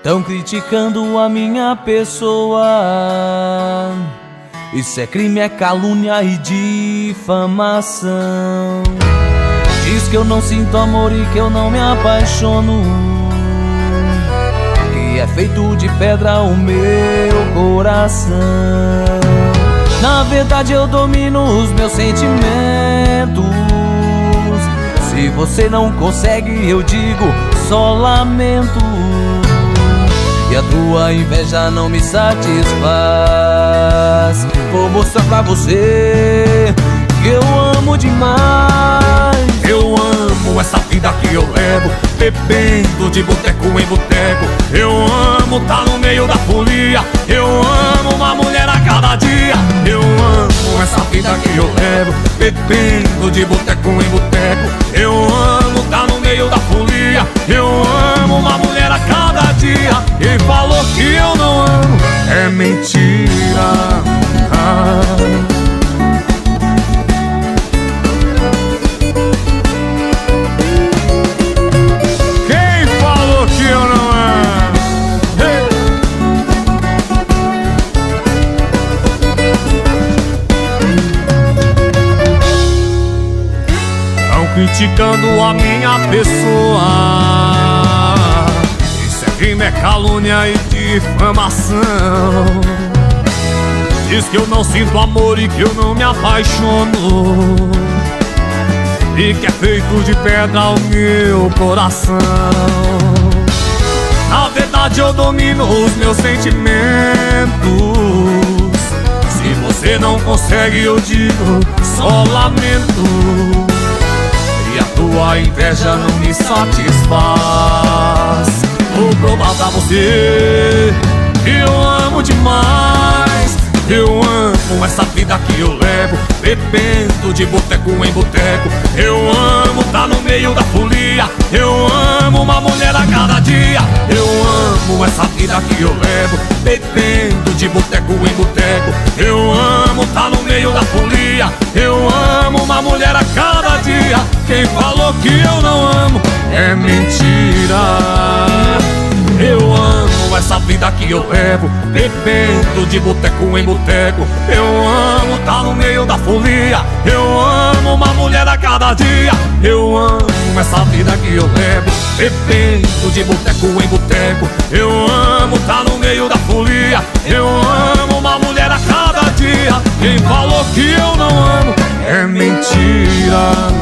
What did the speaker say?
Tão criticando a minha pessoa. Isso é crime, é calúnia e difamação. Diz que eu não sinto amor e que eu não me apaixono, que é feito de pedra o meu coração. Na verdade eu domino os meus sentimentos. Se você não consegue, eu digo só lamento. E a tua inveja não me satisfaz. Vou mostrar pra você que eu amo demais. Eu amo essa vida que eu levo, bebendo de boteco em boteco. Eu amo tá no meio da folia. Eu amo uma mulher a cada dia. Eu amo essa vida que eu levo, bebendo de boteco em boteco. Eu amo tá no meio da folia. Eu amo uma mulher a cada dia. Quem falou que eu não amo é mentira. Quem falou que eu não amo? Estão criticando a minha pessoa. Crime, é calúnia e difamação. Diz que eu não sinto amor e que eu não me apaixono, e que é feito de pedra o meu coração. Na verdade eu domino os meus sentimentos. Se você não consegue, eu digo só lamento. E a tua inveja não me satisfaz. Vou provar pra você que eu amo demais. Eu amo essa vida que eu levo, bebendo de boteco em boteco. Eu amo tá no meio da folia. Eu amo uma mulher a cada dia. Eu amo essa vida que eu levo, bebendo de boteco em boteco. Eu amo tá no meio da folia. Eu amo uma mulher a cada dia. Quem falou que eu não amo é mentira. Eu amo essa vida que eu levo, bebendo de boteco em boteco. Eu amo tá no meio da folia. Eu amo uma mulher a cada dia. Eu amo essa vida que eu levo, bebendo de boteco em boteco. Eu amo tá no meio da folia. Eu amo uma mulher a cada dia. Quem falou que eu não amo é mentira.